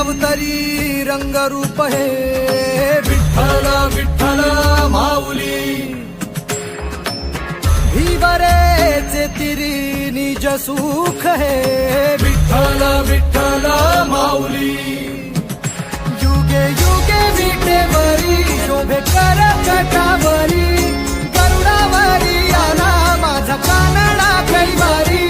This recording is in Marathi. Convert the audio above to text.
अवतरी रंगरूप हे विठ्ठल विठ्ठल माऊली भीवरेचे तिरी निज सुख हे विठ्ठल विठ्ठल माऊली युगे युगे विटेवरी शोभे कर कटावरी गरुडावरी आला माझा कानडा कैवारी